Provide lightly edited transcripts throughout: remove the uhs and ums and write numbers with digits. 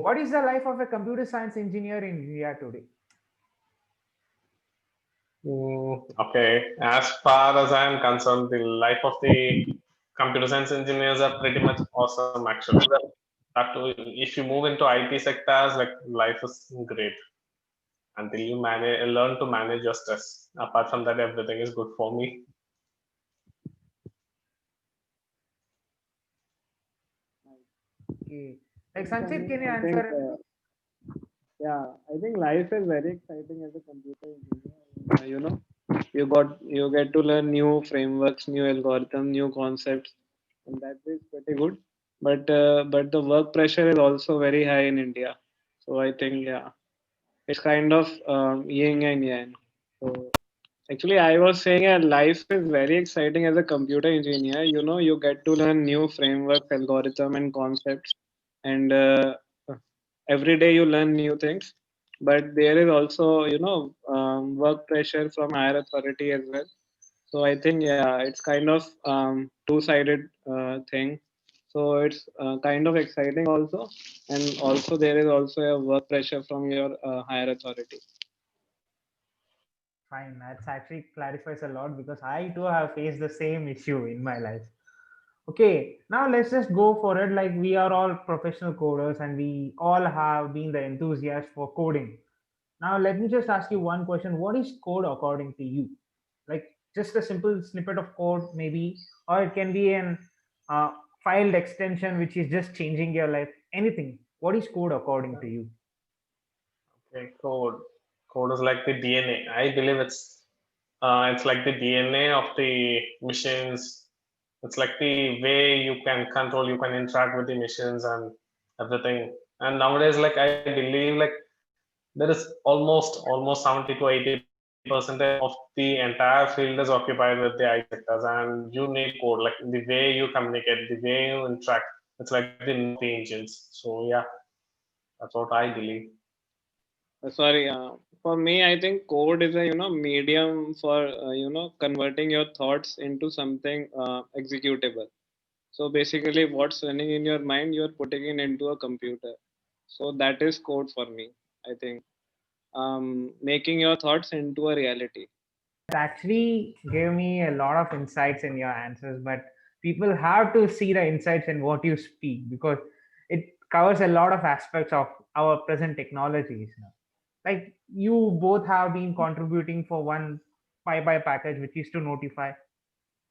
What is the life of a computer science engineer in India today? Okay, as far as I am concerned, the life of the computer science engineers are pretty much awesome actually. That too, if you move into IT sectors, like life is great until you learn to manage your stress. Apart from that, everything is good for me. Okay. Like And for Sanchit, me, can you I think, answer? yeah, I think life is very exciting as a computer engineer. You get to learn new frameworks, new algorithms, new concepts, and that is pretty good. But the work pressure is also very high in India. So I think, yeah, it's kind of yin and yang. So actually, I was saying life is very exciting as a computer engineer. You get to learn new frameworks, algorithm, and concepts, and every day you learn new things. But there is also, work pressure from higher authority as well. So I think, yeah, it's kind of two-sided thing. So it's kind of exciting also, and also there is also a work pressure from your higher authority. Fine, that's actually clarifies a lot because I too have faced the same issue in my life. Okay, now let's just go for it. Like we are all professional coders and we all have been the enthusiasts for coding. Now let me just ask you one question. What is code according to you? Like just a simple snippet of code, maybe, or it can be an uh, filed extension which is just changing your life. Anything. What is code according to you? Okay, code. Code is like the DNA. I believe it's like the DNA of the machines. It's like the way you can control, you can interact with the machines and everything. And nowadays, like I believe, like there is almost 70 to 80% of the entire field is occupied with the IT sectors, and you need code, like the way you communicate, the way you interact. It's like the name of the engines. So yeah, that's what I believe. Sorry, for me, I think code is a medium for converting your thoughts into something executable. So basically, what's running in your mind, you're putting it into a computer. So that is code for me. I think making your thoughts into a reality. Actually gave me a lot of insights in your answers, but people have to see the insights in what you speak because it covers a lot of aspects of our present technologies. Like you both have been contributing for one PyPy package, which is to notify,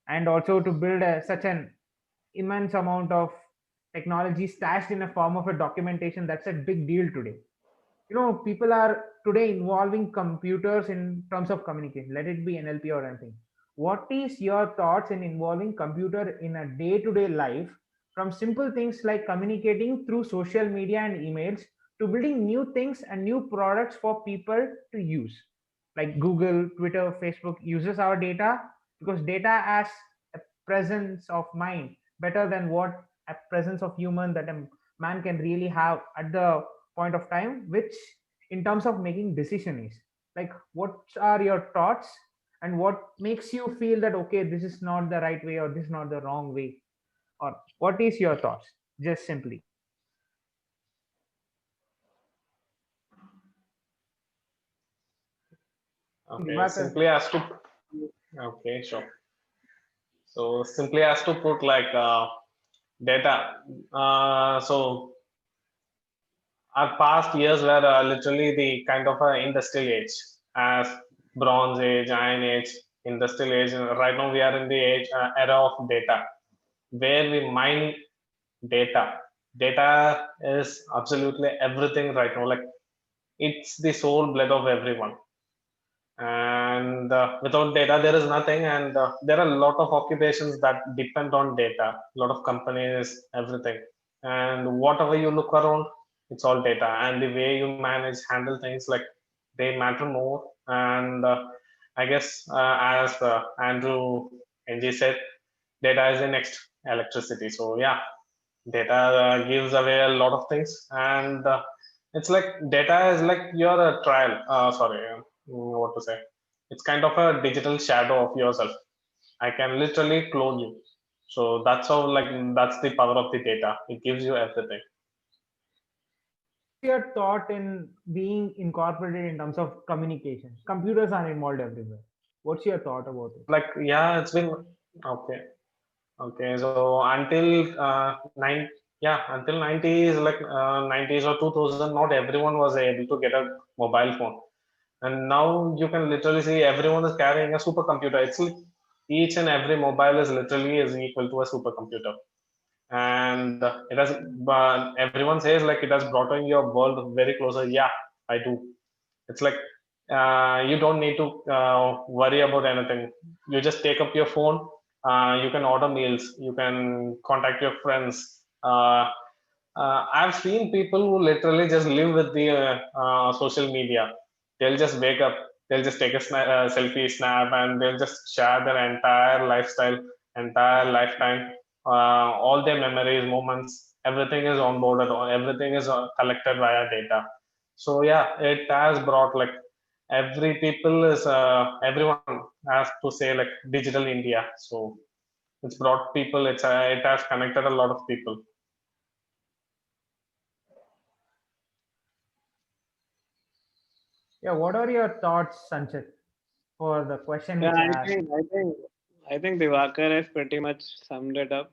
and also to build such an immense amount of technology stashed in a form of a documentation. That's a big deal today. People are today involving computers in terms of communication, let it be NLP or anything. What is your thoughts in involving computer in a day-to-day life, from simple things like communicating through social media and emails to building new things and new products for people to use, like Google, Twitter, Facebook uses our data because data has a presence of mind better than what a presence of human that a man can really have at the point of time, which in terms of making decision is like, what are your thoughts and what makes you feel that okay, this is not the right way or this is not the wrong way, or what is your thoughts, just simply? Okay, Divakar. simply as to okay, sure. So simply as to put like data. So our past years were literally the kind of industrial age, as Bronze Age, Iron Age, industrial age. Right now we are in the age era of data, where we mine data. Data is absolutely everything right now. Like it's the soul blood of everyone. And without data there is nothing, and there are a lot of occupations that depend on data, a lot of companies, everything. And whatever you look around, it's all data, and the way you manage, handle things, like they matter more. And I guess as Andrew NG said, data is the next electricity. So yeah, data gives away a lot of things. And it's like data is like your trial sorry what to say, it's kind of a digital shadow of yourself. I can literally clone you. So that's how, like, that's the power of the data. It gives you everything. your thought in being incorporated in terms of communication? Computers are involved everywhere. What's your thought about it? Like, yeah, it's been okay. Okay, so until until 90s, like 90s or 2000, not everyone was able to get a mobile phone. And now you can literally see everyone is carrying a supercomputer. It's like each and every mobile is literally is equal to a supercomputer. And it has, but everyone says like it has brought in your world very closer. Yeah, I do. It's like you don't need to worry about anything. You just take up your phone. You can order meals. You can contact your friends. I've seen people who literally just live with the social media. They'll just wake up. They'll just take a selfie snap, and they'll just share their entire lifestyle, entire lifetime, all their memories, moments. Everything is onboarded, or everything is collected via data. So yeah, it has brought like every people is everyone has to say like digital India. So it's brought people. It has connected a lot of people. Yeah, what are your thoughts, Sanchit, for the question Yeah, which I asked? I think Divakar has pretty much summed it up.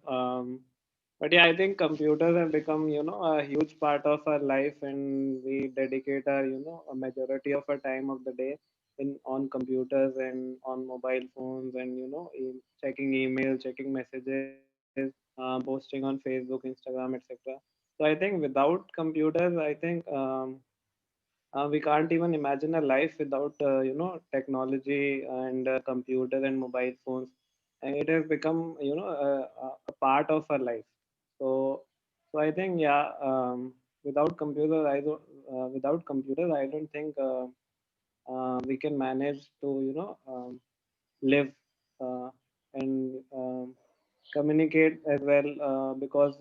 But yeah, I think computers have become, a huge part of our life, and we dedicate our, a majority of our time of the day in on computers and on mobile phones, and checking email, checking messages, posting on Facebook, Instagram, etc. So I think without computers, I think we can't even imagine a life without technology and computers and mobile phones, and it has become a part of our life. So so I think, yeah, without computers I don't without computers I don't think we can manage to live uh, and communicate as well, because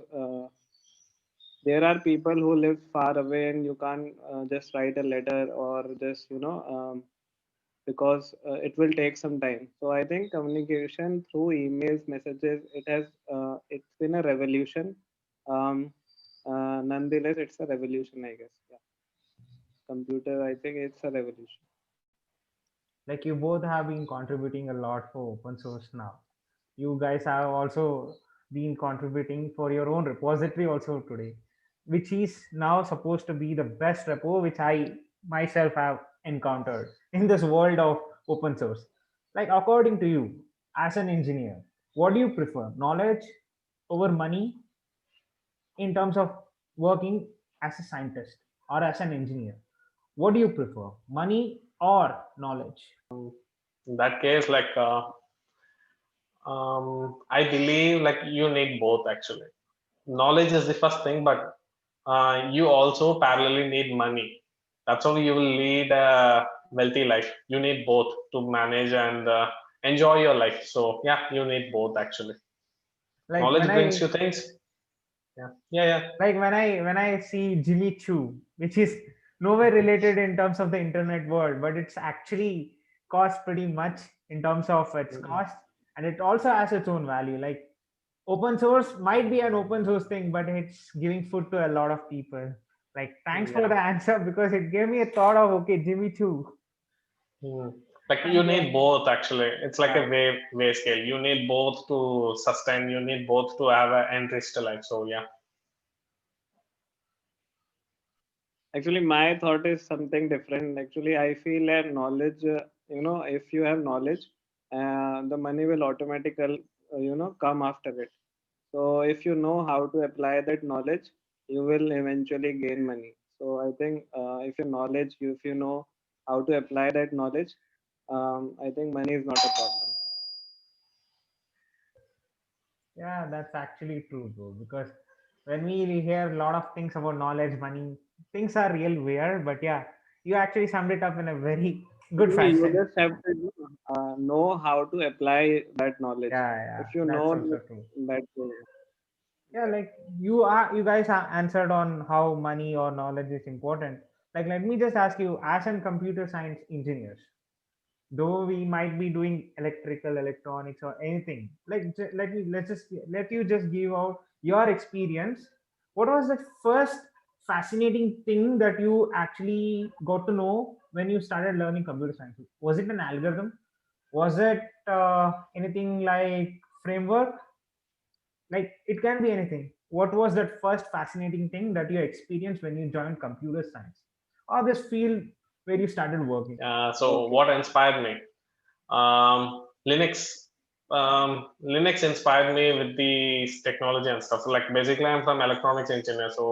there are people who live far away, and you can't just write a letter, or just because it will take some time. So I think communication through emails, messages, it's been a revolution. um, Nonetheless, it's a revolution, I guess. Yeah, computer, I think it's a revolution. Like, you both have been contributing a lot for open source now. You guys have also been contributing for your own repository also today, which is now supposed to be the best repo which I myself have encountered in this world of open source. Like, according to you, as an engineer, what do you prefer, knowledge over money, in terms of working as a scientist or as an engineer? What do you prefer, money or knowledge? In that case, like I believe like you need both actually. Knowledge is the first thing, but you also parallelly need money. That's how you will lead a wealthy life. You need both to manage and enjoy your life. So yeah, you need both actually. Like when Knowledge brings I you things. Yeah, yeah, yeah. like when I see Jimmy Choo, which is nowhere related in terms of the internet world, but it's actually cost pretty much in terms of its Mhm. cost, and it also has its own value. Like, open source might be an open source thing, but it's giving food to a lot of people. Like, thanks for Yeah. the answer, because it gave me a thought of, okay, Jimmy Choo. Mm. Like you Thank you. need both actually. It's like Yeah. a wave scale. You need both to sustain. You need both to have an enriched life. So yeah. Actually, my thought is something different. Actually, I feel that knowledge, if you have knowledge, the money will automatically, come after it. So if you know how to apply that knowledge, you will eventually gain money. So I think, if you know how to apply that knowledge, I think money is not a problem. Yeah, that's actually true, bro. Because when we hear a lot of things about knowledge, money, things are real weird. But yeah, you actually summed it up in a very good Actually, you fashion. just have to know how to apply that knowledge. Yeah, yeah, If you that's know also true. that, Yeah, like, you guys are answered on how money or knowledge is important. Like, let me just ask you, as in computer science engineers, though we might be doing electrical, electronics, or anything, like, let's just let you just give out your experience. What was the first fascinating thing that you actually got to know when you started learning computer science? Was it an algorithm? Was it anything like framework? Like it can be anything. What was that first fascinating thing that you experienced when you joined computer science or this field where you started working? So Okay. what inspired me? Linux. Linux inspired me with the technology and stuff. So like basically, I'm from electronics engineer, so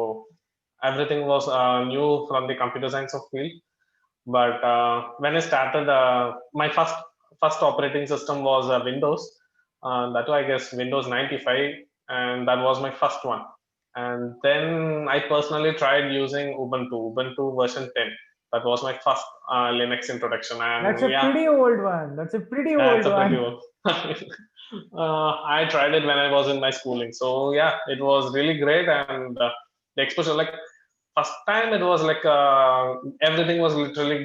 everything was new from the computer science of field. But when I started, my first operating system was Windows. That was, I guess, Windows 95, and that was my first one. And then I personally tried using Ubuntu version 10. That was my first Linux introduction. That's And a yeah, pretty old one. That's a pretty that's old a pretty one. old. I tried it when I was in my schooling. So yeah, it was really great, and the exposure, like first time, it was like everything was literally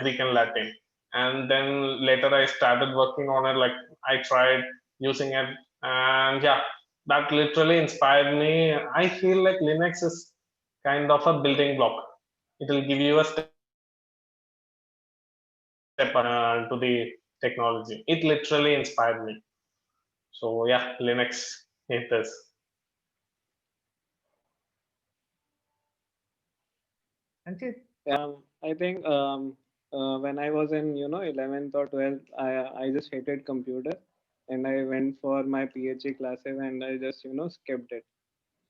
Greek and Latin, and then later I started working on it. Like I tried using it, and yeah, that literally inspired me. I feel like Linux is kind of a building block. It will give you a step to the technology. It literally inspired me. So yeah, Linux it is. And she, I think when I was in 11th or 12th, I just hated computer, and I went for my PhD classes, and I just skipped it.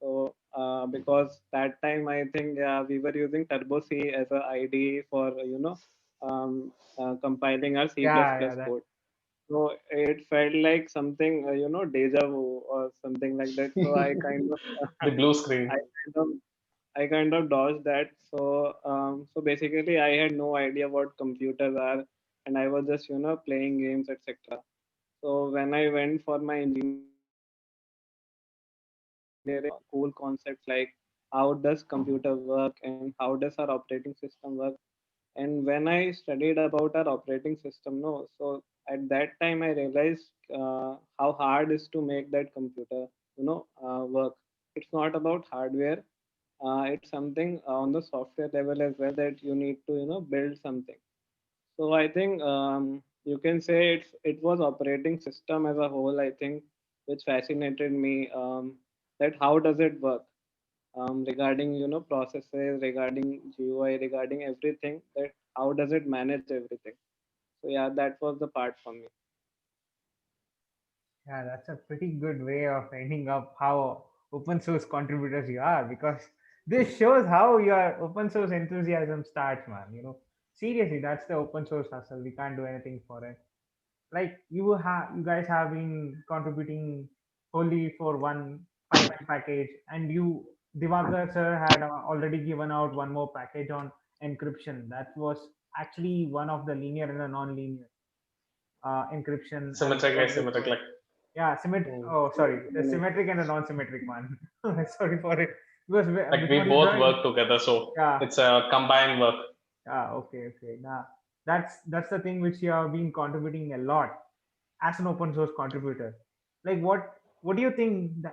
So because that time I think we were using Turbo C as a IDE for compiling our C++ yeah, that. code. So it felt like something deja vu or something like that. So I kind of The blue I screen. kind of I kind of dodged that. So so basically I had no idea what computers are, and I was just playing games, etc. So when I went for my engineering, cool concepts like how does computer work and how does our operating system work. And when I studied about our operating system, no, so at that time I realized how hard is to make that computer work. It's not about hardware, it's something on the software level as well, that you need to build something. So I think you can say it was operating system as a whole, I think, which fascinated me, that how does it work, regarding processes, regarding GUI, regarding everything, that how does it manage everything. So yeah, that was the part for me. Yeah, that's a pretty good way of ending up how open source contributors you are, because this shows how your open source enthusiasm starts, man. Seriously, that's the open source hustle. We can't do anything for it. Like you guys have been contributing wholly for one Python package, and Divakar sir had already given out one more package on encryption. That was actually one of the linear and the non-linear encryption Symmetric, algorithms. asymmetric, like Yeah, symmetric. mm, Oh, sorry, the symmetric and the non-symmetric one. Sorry for it. Because like we before you both joined, work together, so yeah, it's a combined work. okay. Nah, that's the thing which you have been contributing a lot as an open source contributor. Like, what do you think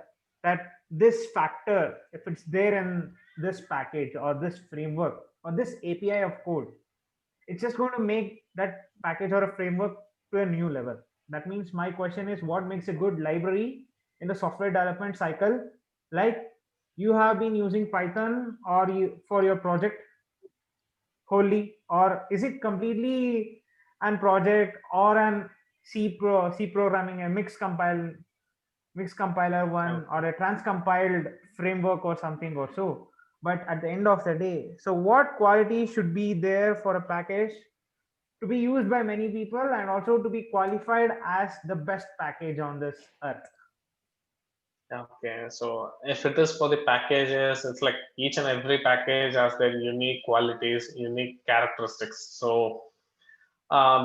that this factor, if it's there in this package or this framework or this API of code, it's just going to make that package or a framework to a new level. That means my question is, what makes a good library in the software development cycle? Like, you have been using Python or for your project wholly, or is it completely an project or an C programming, a mixed compiler one, or Okay. a transcompiled framework or something or so? But at the end of the day, so what quality should be there for a package to be used by many people and also to be qualified as the best package on this earth? Okay, so if it is for the packages, it's like each and every package has their unique qualities, unique characteristics. So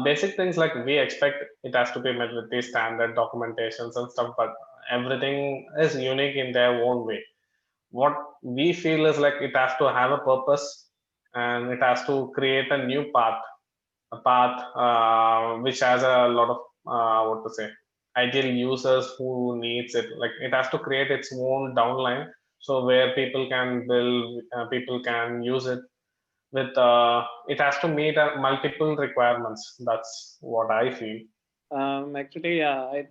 basic things like we expect it has to be met with the standard documentations and stuff, but everything is unique in their own way. What we feel is like it has to have a purpose, and it has to create a new path, a path which has a lot of what to say, ideal users who needs it. Like it has to create its own downline, So where people can build, people can use it with, it has to meet multiple requirements. That's what I feel. Actually, yeah,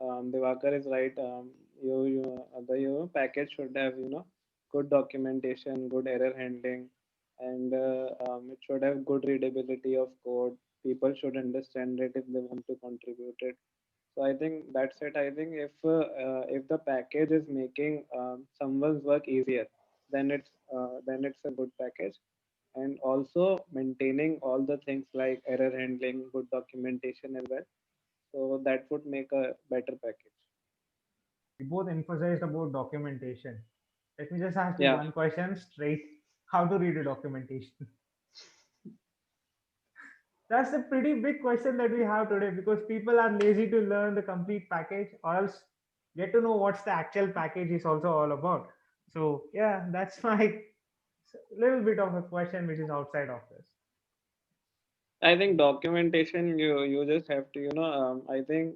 Divakar is right. The package should have good documentation, good error handling, and it should have good readability of code. People should understand it if they want to contribute it. So I think that's it. I think if the package is making someone's work easier, then it's a good package. And also maintaining all the things like error handling, good documentation as well. So that would make a better package. We both emphasized about documentation. Let me just ask you Yeah, one question straight. How to read a documentation? That's a pretty big question that we have today because people are lazy to learn the complete package or else get to know what's the actual package is also all about. So yeah, that's my little bit of a question which is outside of this. I think documentation you just have to I think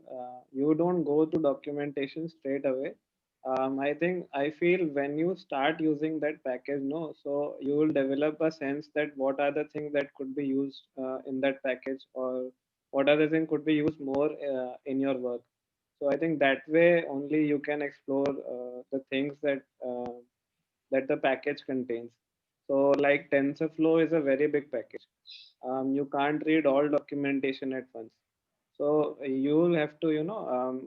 you don't go to documentation straight away. I think I feel when you start using that package, no, so you will develop a sense that what are the things that could be used in that package, or what other thing could be used more in your work. So I think that way only you can explore the things that the package contains. So like TensorFlow is a very big package. You can't read all documentation at once. So you will have to,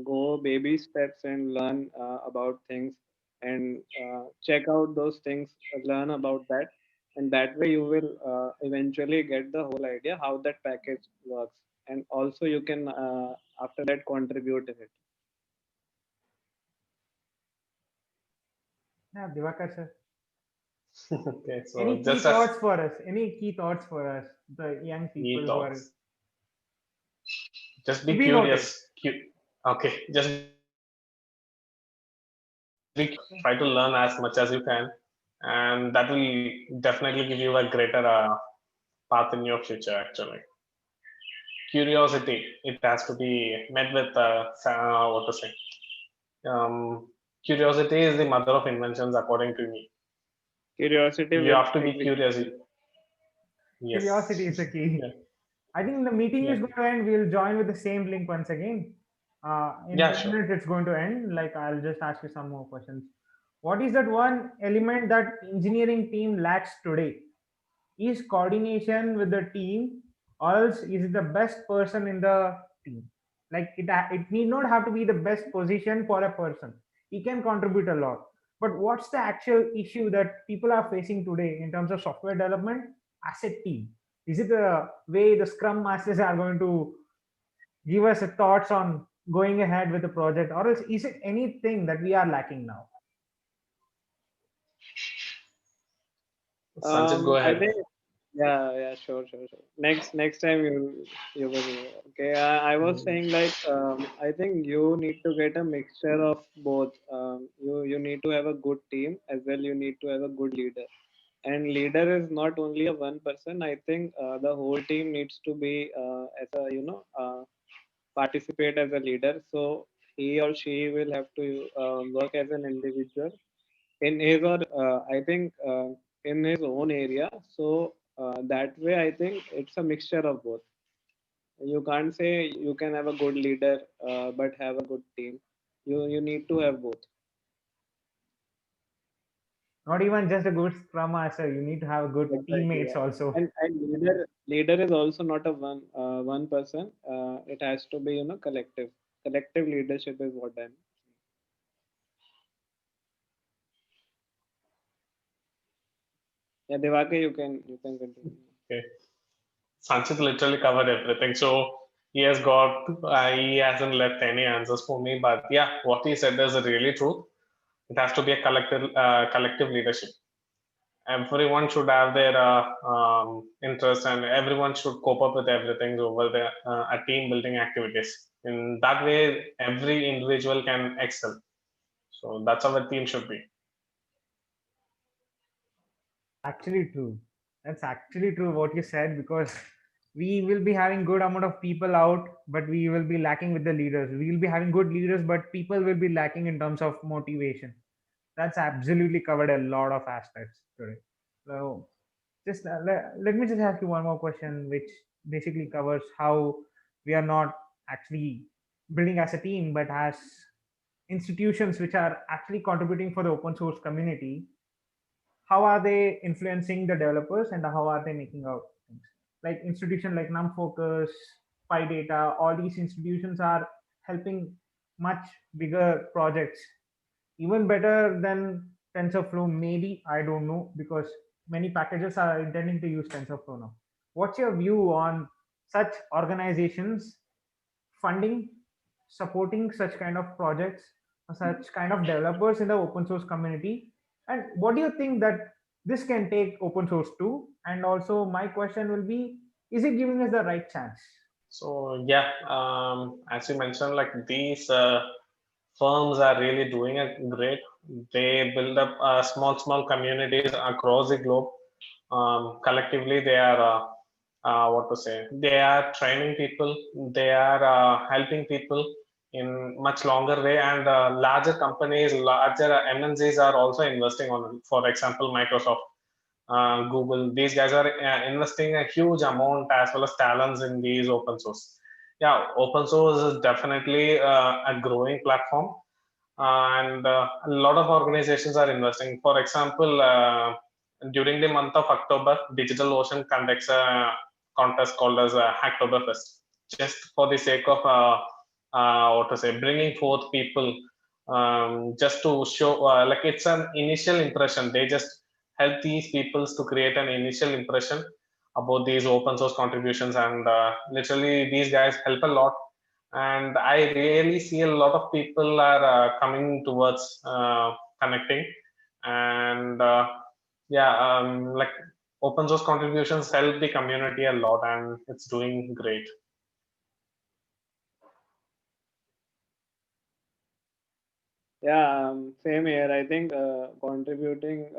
go baby steps and learn about things and check out those things, learn about that. And that way you will eventually get the whole idea how that package works. And also you can, after that, contribute in it. Yeah, Divakar sir. Okay, so Any key just as thoughts for us? Any key thoughts for us, the young he people who are talks, just to be be noted? curious. Okay, just try to learn as much as you can, and that will definitely give you a greater path in your future. Actually, curiosity, it has to be met with what to say. Um, Curiosity is the mother of inventions, according to me. Curiosity You with have to be curious. execution. Curiosity Yes. is the key. Yeah. I think the meeting Yeah. is going to end. We'll join with the same link once again. In Yeah. 10 Sure. minutes, it's going to end. Like, I'll just ask you some more questions. What is that one element that engineering team lacks today? Is coordination with the team, or else is it the best person in the team? Like, it need not have to be the best position for a person. He can contribute a lot. But what's the actual issue that people are facing today in terms of software development as a team? Is it the way the scrum masters are going to give us a thoughts on going ahead with the project, or else is it anything that we are lacking now? Sanjit, go I ahead. think, yeah, sure. Next time you will. Okay, I was Mm. saying like I think you need to get a mixture of both. You need to have a good team as well. You need to have a good leader. And leader is not only a one person. I think the whole team needs to be as a participate as a leader. So he or she will have to work as an individual in his or I think in his own area. So that way, I think it's a mixture of both. You can't say you can have a good leader but have a good team. You need to have both. Not even just a good scrum master, you need to have good Exactly. teammates Yeah. also. And leader is also not a one person. It has to be collective. Collective leadership is what I'm. Yeah, Devake, you can continue. Okay. Sanchit literally covered everything. So he hasn't left any answers for me. But yeah, what he said is really true. It has to be a collective leadership. Everyone should have their interest, and everyone should cope up with everything over the team building activities. In that way, every individual can excel. So that's how a team should be. Actually true. That's actually true what you said because we will be having good amount of people out, but we will be lacking with the leaders. We will be having good leaders, but people will be lacking in terms of motivation. That's absolutely covered a lot of aspects today. So just let me just ask you one more question, which basically covers how we are not actually building as a team, but as institutions which are actually contributing for the open source community. How are they influencing the developers and how are they making out things? Like institutions like NumFocus, PyData, all these institutions are helping much bigger projects, even better than TensorFlow. Maybe I don't know because many packages are intending to use TensorFlow now. What's your view on such organizations funding, supporting such kind of projects, such kind of developers in the open source community? And what do you think that this can take open source to? And also, my question will be: is it giving us the right chance? So yeah, as you mentioned, like these firms are really doing a great. They build up small communities across the globe. Collectively, they are what to say. They are training people. They are helping people in much longer way, and larger companies, larger MNCs are also investing on it. For example, Microsoft, Google. These guys are investing a huge amount as well as talents in these open source. Yeah, open source is definitely a growing platform, and a lot of organizations are investing. For example, during the month of October, DigitalOcean conducts a contest called as Hacktoberfest, just for the sake of what to say, bringing forth people, just to show like it's an initial impression. They just help these peoples to create an initial impression about these open source contributions, and literally these guys help a lot. And I really see a lot of people are coming towards connecting, and yeah, like open source contributions help the community a lot, and it's doing great. Yeah, same here. I think contributing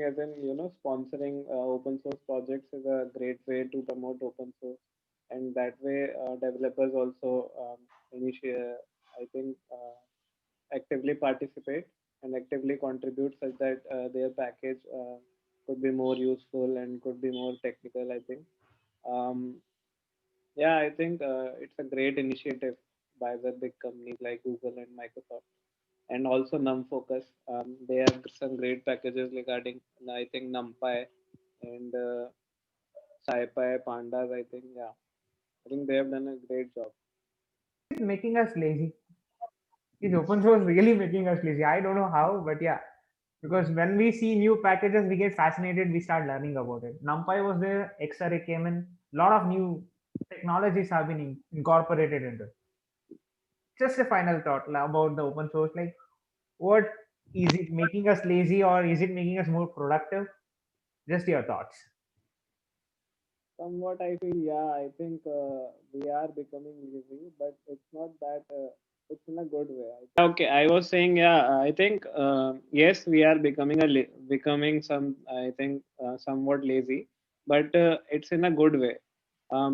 as in sponsoring open source projects is a great way to promote open source, and that way developers also initiate. I think actively participate and actively contribute such that their package could be more useful and could be more technical. I think. Um, yeah, I think it's a great initiative by the big companies like Google and Microsoft, and also NumFocus. They have some great packages regarding, I think, NumPy and SciPy, Pandas. I think, yeah, I think they have done a great job. It's making us lazy. Is open source really making us lazy? I don't know how, but yeah. Because when we see new packages, we get fascinated, we start learning about it. NumPy was there, Xarray came in, a lot of new technologies have been incorporated into it. Just a final thought about the open source. Like, what is it making us lazy or is it making us more productive? Just your thoughts. Somewhat, I feel, yeah, I think we are becoming lazy, but it's not that. It's in a good way. Okay, I was saying, yeah, I think yes, we are becoming becoming some. I think somewhat lazy, but it's in a good way.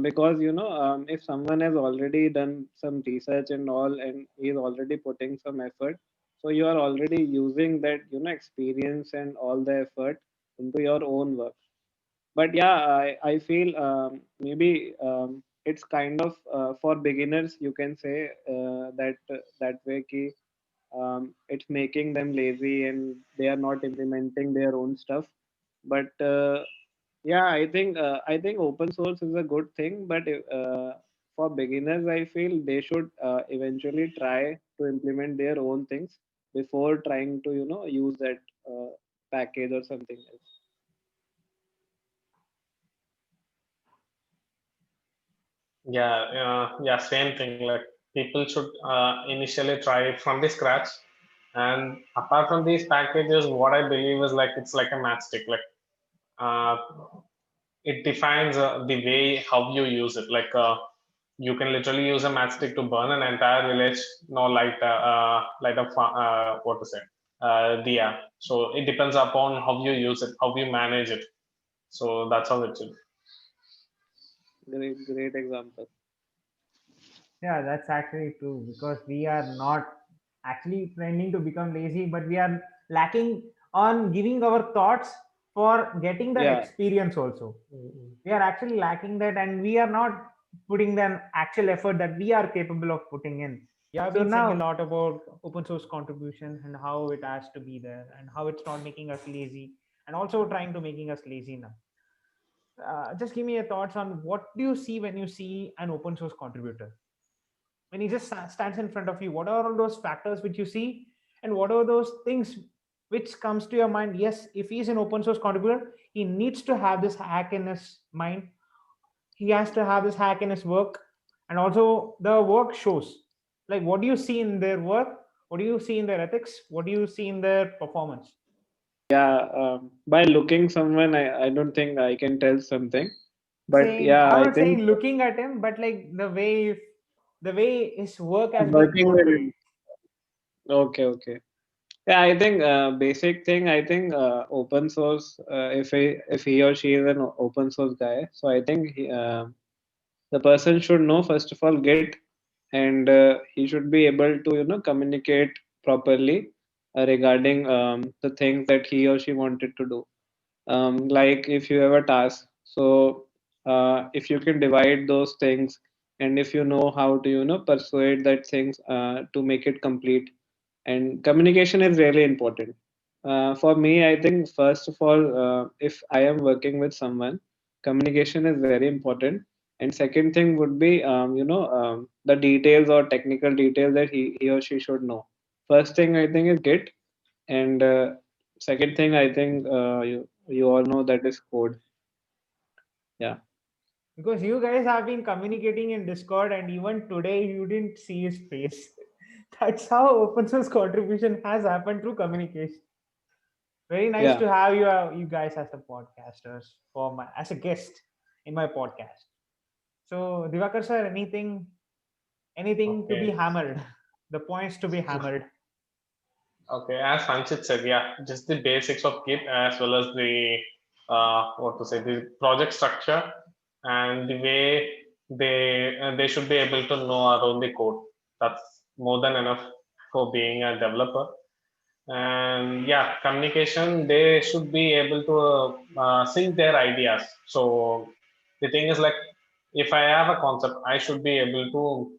Because if someone has already done some research and all, and is already putting some effort, so you are already using that experience and all the effort into your own work. But yeah, I feel maybe it's kind of for beginners, you can say that way ki, it's making them lazy and they are not implementing their own stuff. But yeah, I think open source is a good thing, but for beginners, I feel they should eventually try to implement their own things before trying to use that package or something else. Yeah, yeah, same thing. Like people should initially try it from the scratch. And apart from these packages, what I believe is like it's like a matchstick. Like uh, it defines the way how you use it. Like you can literally use a matchstick to burn an entire village, no light a what to say, diya. So it depends upon how you use it, how you manage it. So that's how it should. Great example. Yeah, that's actually true because we are not actually trending to become lazy, but we are lacking on giving our thoughts for getting that Yeah. experience also. Mm, We are actually lacking that, and we are not putting the actual effort that we are capable of putting in. You have So been saying a now, lot about open source contribution and how it has to be there and how it's not making us lazy and also trying to making us lazy now. Just give me your thoughts on what do you see when you see an open source contributor? When he just stands in front of you, what are all those factors which you see, and what are those things which comes to your mind? Yes, if he's an open source contributor, he needs to have this hack in his mind. He has to have this hack in his work, and also the work shows. Like, what do you see in their work? What do you see in their ethics? What do you see in their performance? Yeah. By looking someone, I don't think I can tell something. But Saying, yeah, I'm I not think saying looking at him, but like the way his work has been working with portrayed. him. Okay, okay. Yeah, I think basic thing. I think open source. If he or she is an open source guy, so I think the person should know first of all Git, and he should be able to communicate properly regarding the things that he or she wanted to do. Like if you have a task, so if you can divide those things, and if you know how to persuade that things to make it complete, and communication is really important. For me, I think first of all, if I am working with someone, communication is very important. And second thing would be the details or technical details that he or she should know. First thing I think is Git, and second thing I think you all know that is code. Yeah. Because you guys have been communicating in Discord, and even today you didn't see his face. That's how open source contribution has happened through communication. Very nice Yeah. to have you guys as a podcasters for my as a guest in my podcast. So Divakar sir, anything to be okay. hammered, the points to be hammered. Okay, as Sanchit said, yeah, just the basics of Git as well as the what to say, the project structure and the way they should be able to know around the code. That's more than enough for being a developer. And yeah, communication, they should be able to sync their ideas. So the thing is like, if I have a concept, I should be able to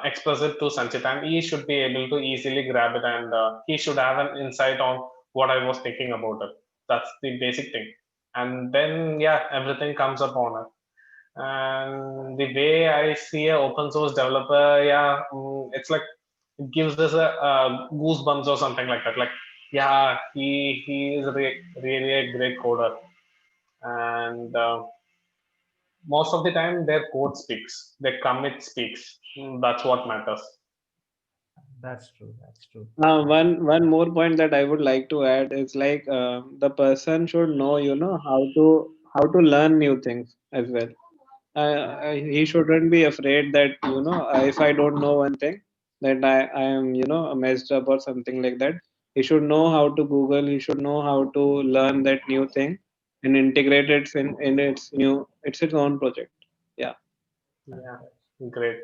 express it to Sanchit, and he should be able to easily grab it, and he should have an insight on what I was thinking about it. That's the basic thing. And then yeah, everything comes upon it. And the way I see a open source developer, yeah, it's like it gives us a goosebumps or something like that. Like, yeah, he is really a great coder, and most of the time their code speaks, their commit speaks. That's what matters. That's true. That's true. One more point that I would like to add is like the person should know how to learn new things as well. He shouldn't be afraid that if I don't know one thing, that I am messed up or something like that. He should know how to Google. He should know how to learn that new thing and integrate it in its own project. Yeah. Yeah, great.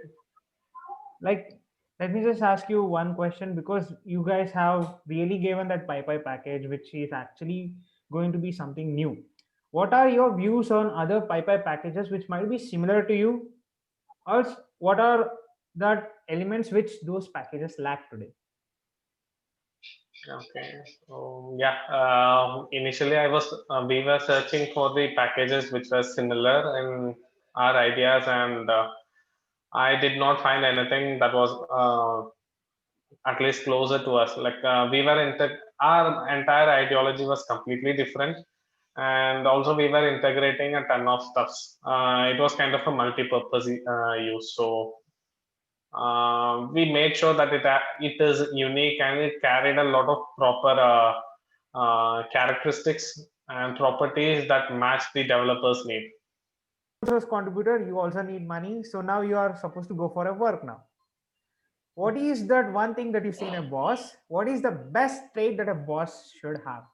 Like, let me just ask you one question, because you guys have really given that PyPy package, which is actually going to be something new. What are your views on other PyPy packages which might be similar to you? Or what are that elements which those packages lack today? Okay. So yeah, initially we were searching for the packages which were similar in our ideas, and I did not find anything that was at least closer to us. Like our entire ideology was completely different, and also we were integrating a ton of stuffs. It was kind of a multi-purpose use. So we made sure that it is unique, and it carried a lot of proper characteristics and properties that match the developer's need. Source contributor, you also need money. So now you are supposed to go for a work now. What is that one thing that you see in a boss? What is the best trait that a boss should have?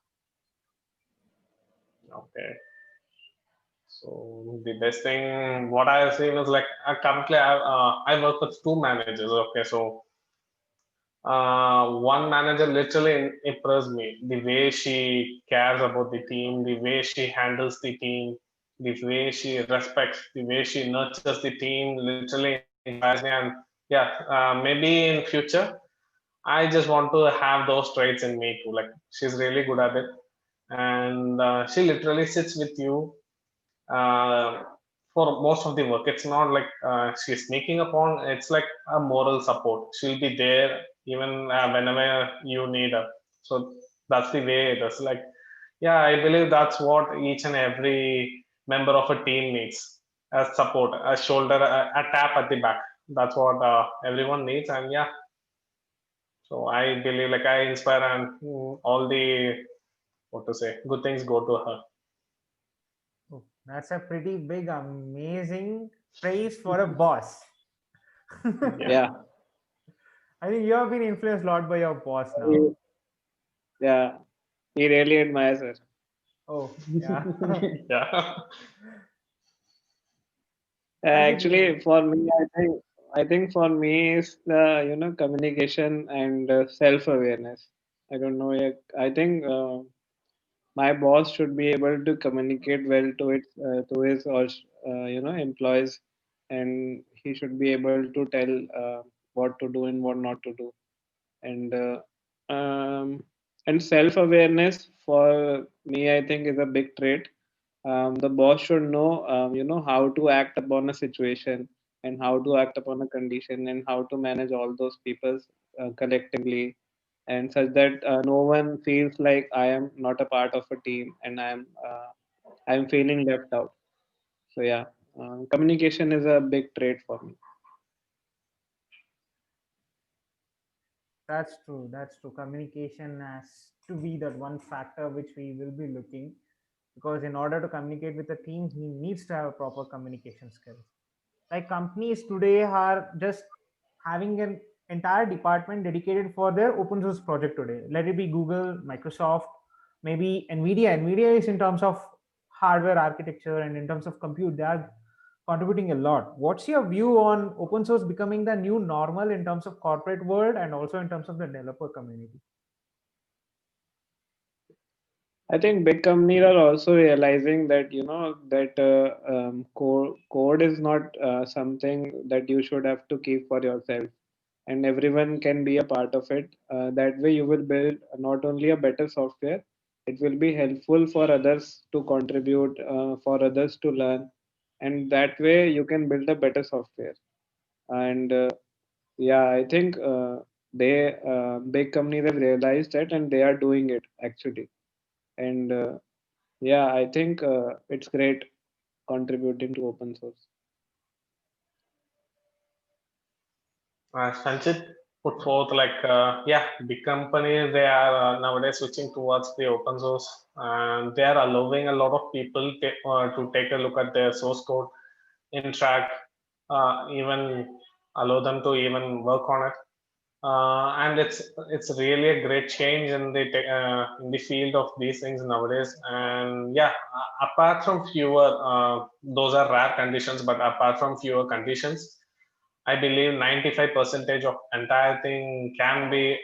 Okay. So the best thing, what I have seen is like currently I work with two managers. Okay, so one manager literally impressed me. The way she cares about the team, the way she handles the team, the way she respects, the way she nurtures the team literally inspires me. And yeah, maybe in future, I just want to have those traits in me too. Like she's really good at it, and she literally sits with you uh, for most of the work. It's not like she's sneaking upon. It's like a moral support. She'll be there even whenever you need her. So that's the way it is. Like yeah, I believe that's what each and every member of a team needs: a support, a shoulder, a tap at the back. That's what everyone needs. And yeah, so I believe like I inspire and all the what to say good things go to her. Oh, that's a pretty big, amazing praise for a boss. Yeah. Yeah. I think you have been influenced a lot by your boss now. He- Yeah. He really admires her. Oh, yeah. Yeah. Continue. Actually, for me, I think for me is the communication and self-awareness. I don't know. I think my boss should be able to communicate well to his or employees, and he should be able to tell what to do and what not to do. And self awareness for me, I think, is a big trait. The boss should know how to act upon a situation, and how to act upon a condition, and how to manage all those people collectively, and such that no one feels like I am not a part of a team, and I'm feeling left out. So yeah, communication is a big trait for me. That's true. That's true. Communication has to be that one factor which we will be looking, because in order to communicate with the team, he needs to have a proper communication skills. Like companies today are just having an entire department dedicated for their open source project today. Let it be Google, Microsoft, maybe Nvidia. Nvidia is in terms of hardware architecture and in terms of compute, they are contributing a lot. What's your view on open source becoming the new normal in terms of corporate world and also in terms of the developer community? I think big companies are also realizing that code is not something that you should have to keep for yourself, and everyone can be a part of it. That way, you will build not only a better software, it will be helpful for others to contribute, for others to learn, and that way you can build a better software. And yeah, I think they big companies have realized that, and they are doing it actually. And yeah, I think it's great contributing to open source. Sanchit put forth like yeah, big companies they are nowadays switching towards the open source, and they are allowing a lot of people to take a look at their source code, interact, even allow them to even work on it. And it's really a great change in the field of these things nowadays. And yeah, apart from fewer, those are rare conditions, but apart from fewer conditions, I believe 95 percentage of entire thing can be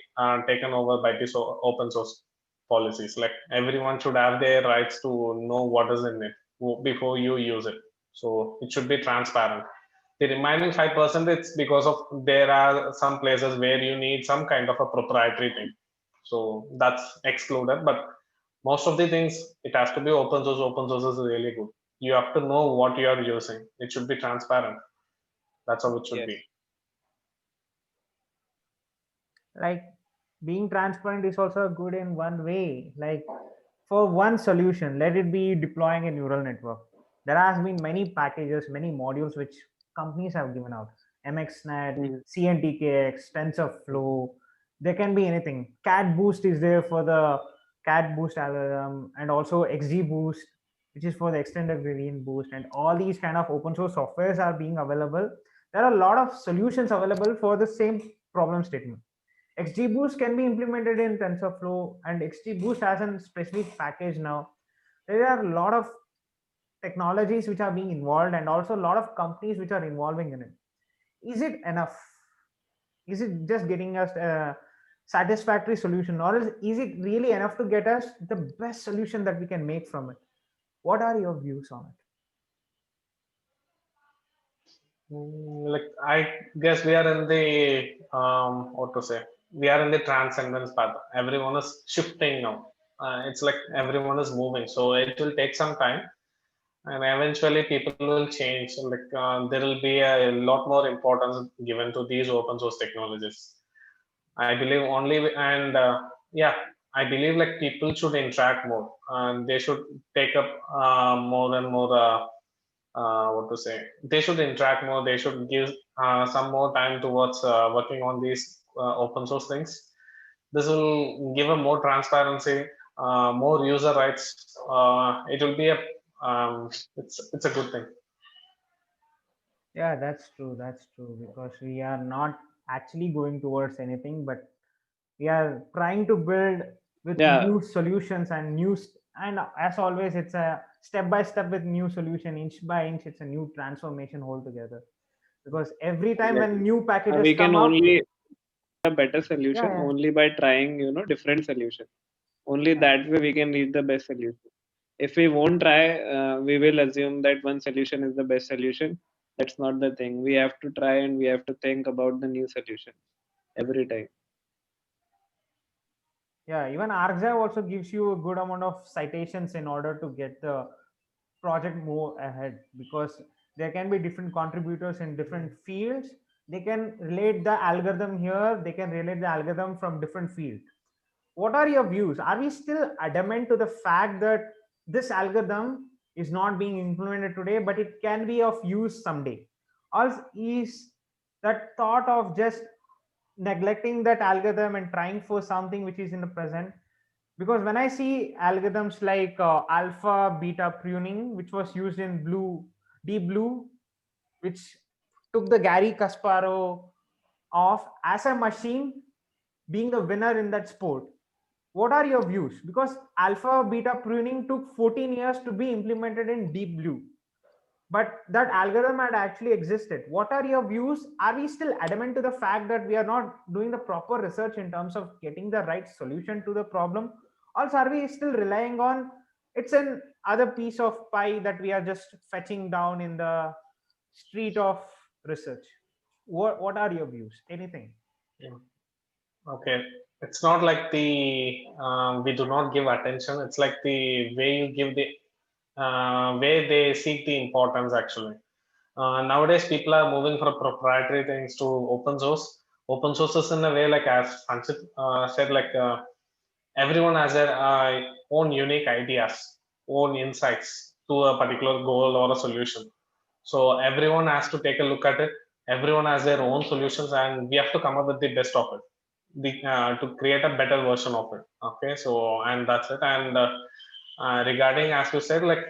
taken over by this open source policies. Like everyone should have their rights to know what is in it before you use it. So it should be transparent. The remaining 5%, it's because of there are some places where you need some kind of a proprietary thing. So that's excluded. But most of the things, it has to be open source. Open source is really good. You have to know what you are using. It should be transparent. That's how it should Yes. be. Like being transparent is also good in one way. Like for one solution, let it be deploying a neural network. There has been many packages, many modules which companies have given out: mxnet, Mhm. cntkx, tensorflow. There can be anything. Cat boost is there for the cat boost algorithm, and also xgboost, which is for the extended gradient boost. And all these kind of open source softwares are being available. There are a lot of solutions available for the same problem statement. XGBoost can be implemented in TensorFlow, and XGBoost has a specific package now. There are a lot of technologies which are being involved, and also a lot of companies which are involving in it. Is it enough? Is it just getting us satisfactory solution, or is it really enough to get us the best solution that we can make from it? What are your views on it? Like I guess we are in the what to say? We are in the transcendence path. Everyone is shifting now. It's like everyone is moving, so it will take some time, and eventually people will change. Like there will be a lot more importance given to these open source technologies. I believe only, and yeah, I believe like people should interact more, and they should take up more and more. What to say? They should interact more. They should give some more time towards working on these open source things. This will give a more transparency, more user rights. It will be a it's a good thing. Yeah, that's true. That's true. Because we are not actually going towards anything, but we are trying to build with Yeah, new solutions and and as always, it's a step by step with new solution, inch by inch. It's a new transformation altogether. Because every time when exactly. new packages We can come up, only a better yeah, solution yeah, only by trying, different solutions. Only yeah. that way we can reach the best solution. If we won't try, we will assume that one solution is the best solution. That's not the thing. We have to try and we have to think about the new solution every time. Yeah, even archive also gives you a good amount of citations in order to get the project move ahead, because there can be different contributors in different fields. They can relate the algorithm here, they can relate the algorithm from different fields. What are your views? Are we still adamant to the fact that this algorithm is not being implemented today, but it can be of use someday? Or is that thought of just neglecting that algorithm and trying for something which is in the present? Because when I see algorithms like alpha beta pruning, which was used in deep blue, which took the Gary Kasparov off as a machine being the winner in that sport. What are your views? Because alpha beta pruning took 14 years to be implemented in deep blue, but that algorithm had actually existed. What are your views? Are we still adamant to the fact that we are not doing the proper research in terms of getting the right solution to the problem? Also, are we still relying on it's an other piece of pie that we are just fetching down in the street of research? What are your views? Anything? Yeah. Okay, it's not like the we do not give attention. It's like the way you give the way they seek the importance actually. Nowadays, people are moving from proprietary things to open source. Open source is in a way like as Sanchit said, like everyone has their own unique ideas, own insights to a particular goal or a solution. So everyone has to take a look at it. Everyone has their own solutions, and we have to come up with the best of it, to create a better version of it. Okay, so and that's it. And regarding, as you said, like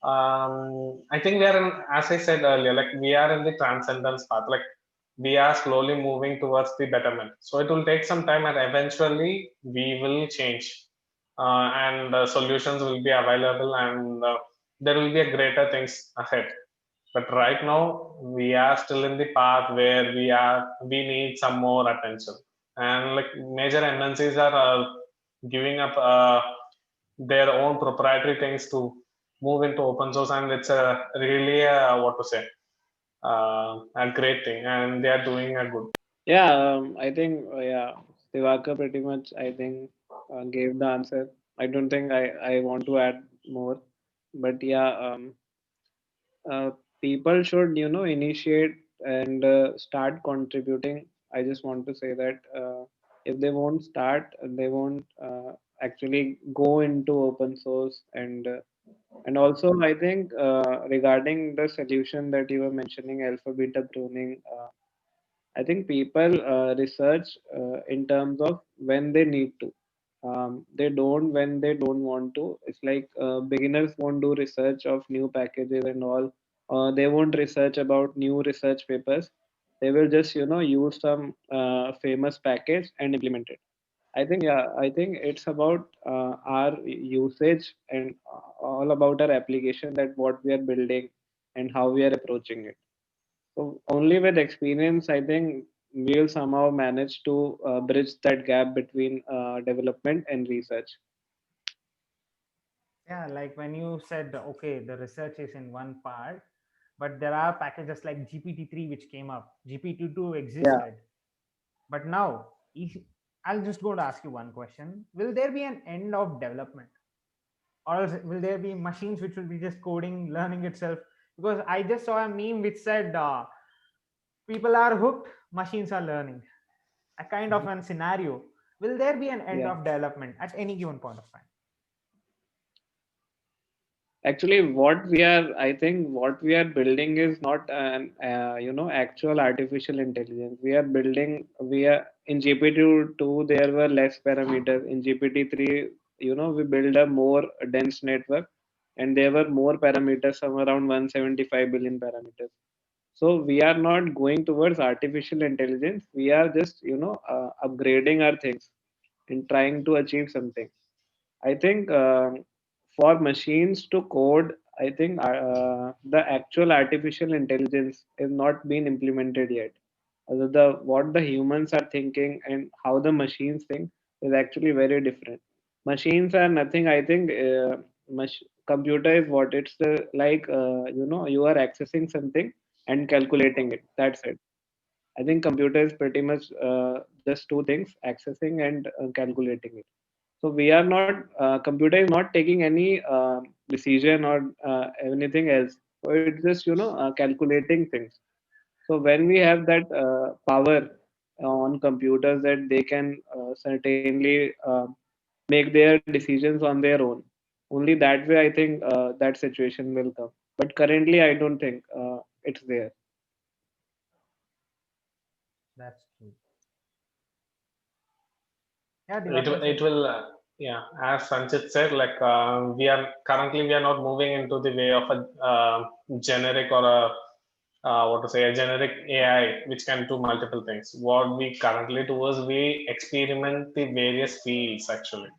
I think we are in, as I said earlier, like we are in the transcendence path. Like we are slowly moving towards the betterment. So it will take some time, and eventually we will change, and solutions will be available, and there will be a greater things ahead. But right now we are still in the path where we need some more attention, and like major MNCs are giving up their own proprietary things to move into open source, and it's a really what to say, a great thing, and they are doing a good. Yeah, I think Divakar pretty much I think gave the answer. I don't think I want to add more, but yeah, uh, people should initiate and start contributing. I just want to say that if they won't start, they won't actually go into open source and also I think regarding the solution that you were mentioning, alpha beta pruning. I think people research in terms of when they need to. They don't when they don't want to. It's like beginners won't do research of new packages and all. They won't research about new research papers. They will just use some famous package and implement it. I think yeah, I think it's about our usage and all about our application, that what we are building and how we are approaching it. So only with experience, I think we'll somehow manage to bridge that gap between development and research. Yeah, like when you said, okay, the research is in one part, but there are packages like GPT-3 which came up, GPT-2 Yeah. existed. But now, I'll just go to ask you one question. Will there be an end of development? Or else will there be machines which will be just coding, learning itself? Because I just saw a meme which said, people are hooked, machines are learning. A kind of an scenario. Will there be an end Yeah. of development at any given point of time? Actually, I think what we are building is not an actual artificial intelligence. We are in GPT-2 there were less parameters. In GPT-3, we build a more dense network, and there were more parameters, some around 175 billion parameters. So we are not going towards artificial intelligence. We are just upgrading our things and trying to achieve something. I think for machines to code, I think the actual artificial intelligence is not been implemented yet. The what the humans are thinking and how the machines think is actually very different. Machines are nothing. I think computer is what it's like. You are accessing something and calculating it. That's it. I think computer is pretty much just two things: accessing and calculating it. So we are not computer is not taking any decision or anything else. So it's just calculating things. So when we have that power on computers that they can certainly make their decisions on their own, only that way I think that situation will come. But currently I don't think it's there. That's true. Yeah, it Divakar it sir. will yeah, as Sanchit said, like we are not moving into the way of a generic or a what to say, a generic AI which can do multiple things. What we currently do is we experiment the various fields. Actually,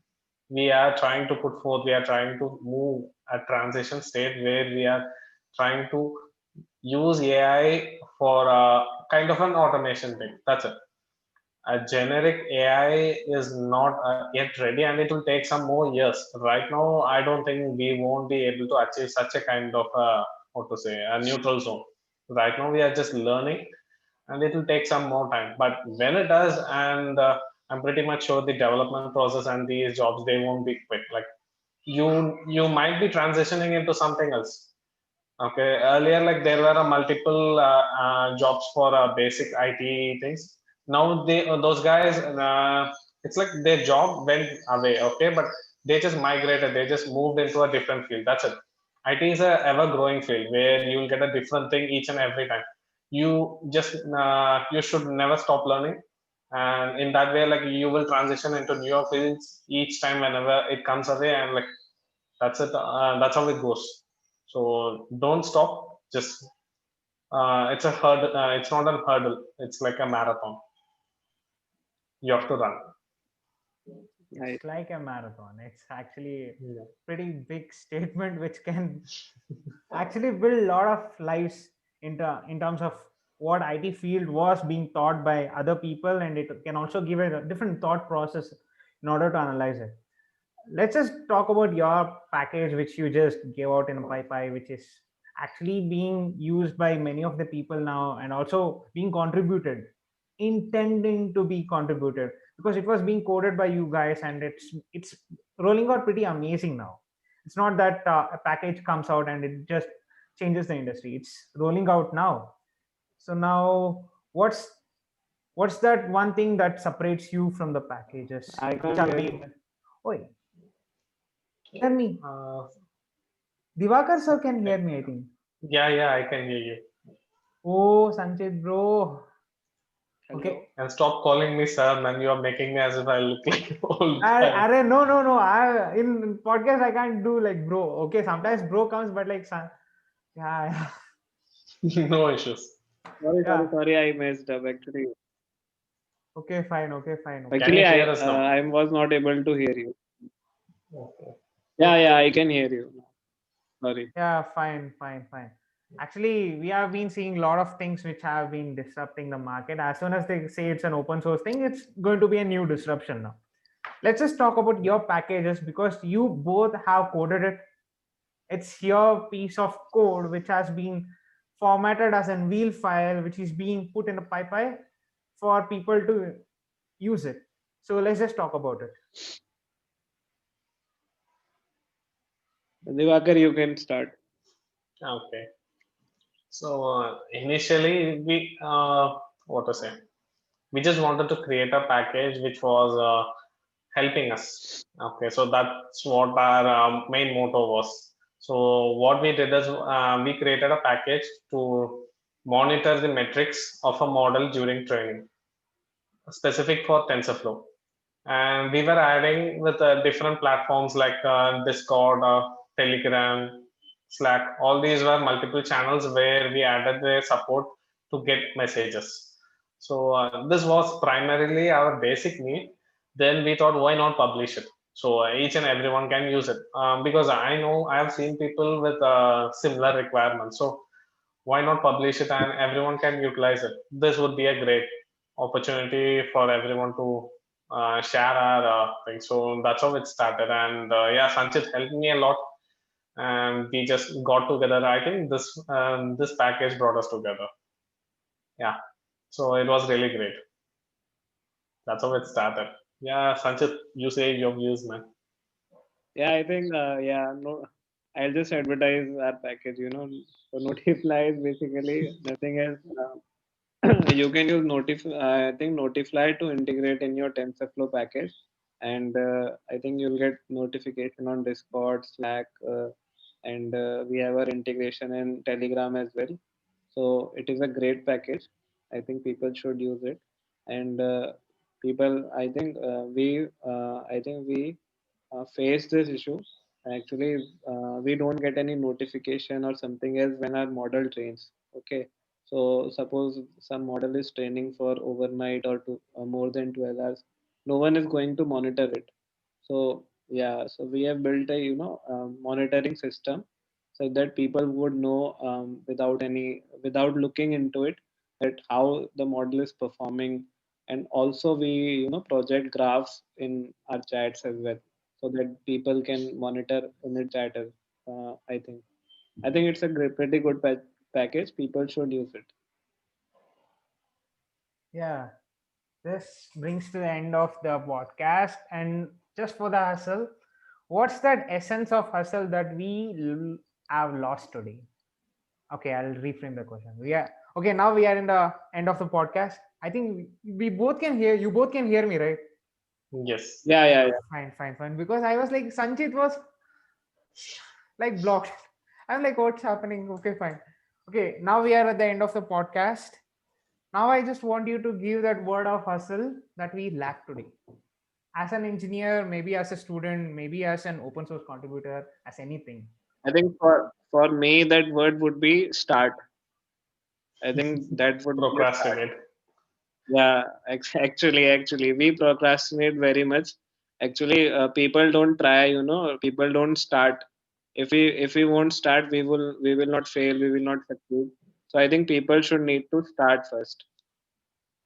we are trying to put forth, we are trying to move a transition state where we are trying to use AI for a kind of an automation thing. That's it. A generic AI is not yet ready, and it will take some more years. Right now, I don't think we won't be able to achieve such a kind of what to say, a neutral zone. Right now, we are just learning, and it will take some more time. But when it does, and I'm pretty much sure the development process and these jobs, they won't be quick. Like you might be transitioning into something else. Okay, earlier like there were multiple jobs for basic IT things. Now those guys, it's like their job went away. Okay, but they just migrated. They just moved into a different field. That's it. IT is a ever growing field where you will get a different thing each and every time. You should never stop learning, and in that way, like you will transition into newer fields each time whenever it comes away, and like that's it. That's how it goes. So don't stop. Just it's a hurdle. It's not a hurdle. It's like a marathon. You have to run. Right. It's like a marathon. It's actually a Yeah. pretty big statement which can actually build a lot of lives in terms of what IT field was being taught by other people, and it can also give a different thought process in order to analyze it. Let's just talk about your package which you just gave out in PyPy, which is actually being used by many of the people now and also being contributed, intending to be contributed, because it was being coded by you guys, and it's rolling out pretty amazing now. It's not that a package comes out and it just changes the industry. It's rolling out now. So now what's that one thing that separates you from the packages I which can't are hear being. you. Oh, hear me. Uh, Divakar sir can hear me, I think. yeah, I can hear you. Oh, Sanchit bro. Hello. Okay. And stop calling me sir, man. You are making me as if I look like old guy. No. In podcast I can't do like bro. Okay, sometimes bro comes, but like yeah, No issues. yeah. Sorry, I messed up actually. Okay, fine. Okay, fine. Okay. Can Actually, you hear us now? I was not able to hear you. Okay. Yeah, I can hear you. Sorry. Yeah, fine. Actually, we have been seeing a lot of things which have been disrupting the market. As soon as they say it's an open source thing, it's going to be a new disruption now. Let's just talk about your packages because you both have coded it. It's your piece of code which has been formatted as a wheel file, which is being put in a pipeline for people to use it. So let's just talk about it. Divakar, you can start. Okay. So initially, what to say? We just wanted to create a package which was helping us. Okay, so that's what our main motto was. So what we did is we created a package to monitor the metrics of a model during training, specific for TensorFlow. And we were adding with different platforms like Discord, Telegram, Slack. All these were multiple channels where we added the support to get messages. So this was primarily our basic need. Then we thought, why not publish it? So each and everyone can use it, because I know I have seen people with similar requirements. So why not publish it and everyone can utilize it? This would be a great opportunity for everyone to share our thing. So that's how it started. And yeah, Sanchit helped me a lot, and we just got together. I think this package brought us together. Yeah, so it was really great. That's how it started. Yeah, Sanchit, you say your views, man. Yeah, I think yeah, no, I'll just advertise our package. So Notifly is basically nothing else. You can use I think Notify to integrate in your TensorFlow package, and I think you'll get notification on Discord, Slack, and we have our integration in Telegram as well. So it is a great package. I think people should use it, and people, I think we face this issue. Actually, we don't get any notification or something else when our model trains. Okay, so suppose some model is training for overnight or more than 12 hours, no one is going to monitor it. So yeah, so we have built a monitoring system so that people would know without looking into it, that how the model is performing. And also we project graphs in our chats as well, so that people can monitor in the chat as I think it's a pretty good package. People should use it. Yeah, this brings to the end of the podcast. And just for the hustle, what's that essence of hustle that we have lost today? Okay, I'll reframe the question. We are okay. Now we are in the end of the podcast. I think we both can hear you. Both can hear me, right? Yes. Yeah, yeah, yeah. Fine, fine, fine. Because I was like, Sanchit was like blocked. I'm like, what's happening? Okay, fine. Okay, now we are at the end of the podcast. Now I just want you to give that word of hustle that we lack today. As an engineer, maybe as a student, maybe as an open source contributor, as anything. I think for me that word would be start. I think that would be a start. Procrastinate. Yeah, actually, we procrastinate very much. Actually, people don't try. People don't start. If we won't start, we will not fail. We will not succeed. So I think people should need to start first.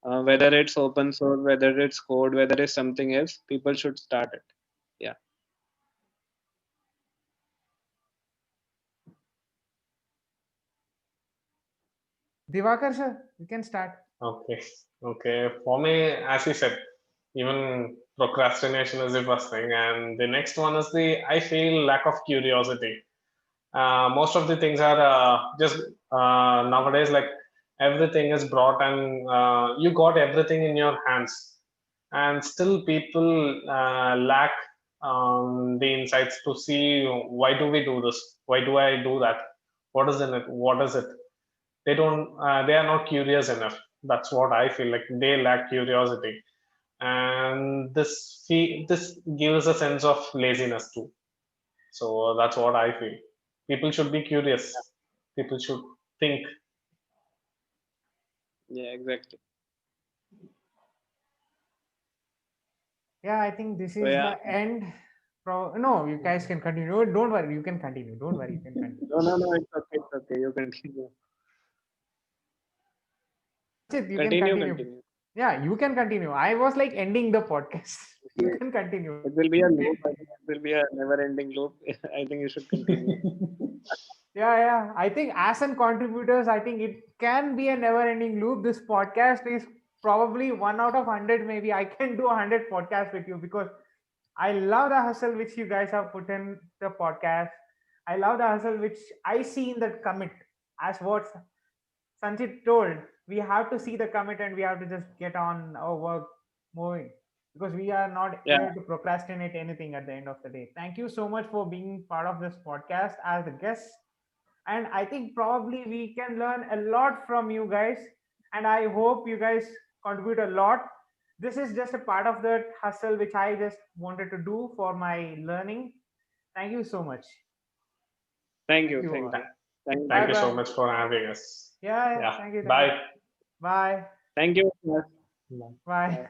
Whether it's open source, whether it's code, whether it's something else, people should start it. Yeah. Divakar sir, you can start. Okay. Okay. For me, as you said, even procrastination is the first thing, and the next one is the I feel lack of curiosity. Most of the things are just nowadays like everything is brought and you got everything in your hands, and still people lack the insights to see why do we do this, why do I do that, what is in it, what is it. They don't they are not curious enough. That's what I feel like. They lack curiosity, and this gives a sense of laziness too. So that's what I feel. People should be curious. People should think. Yeah, exactly. Yeah, I think this So is yeah, the end No, you guys can continue. Don't worry, you can continue. Don't worry, you can continue. No, it's okay. It's okay. You continue. Chit, you can Continue, continue. continue. Yeah, you can continue. I was like ending the podcast. You can continue. It will be a loop. I think it will be a never-ending loop. I think you should continue. Yeah. I think as an contributors, I think it can be a never-ending loop. This podcast is probably 1 out of 100. Maybe I can do 100 podcasts with you because I love the hustle which you guys have put in the podcast. I love the hustle which I see in the commit. As what Sanchit told, we have to see the commit and we have to just get on our work moving because we are not Yeah. here to procrastinate anything at the end of the day. Thank you so much for being part of this podcast as a guest. And I think probably we can learn a lot from you guys. And I hope you guys contribute a lot. This is just a part of the hustle which I just wanted to do for my learning. Thank you so much. Thank you. You Thank all. you. Thank you. Thank you so Bye-bye. much for having us. Yeah. Yeah. Thank you. Bye. Bye. Thank you. Bye.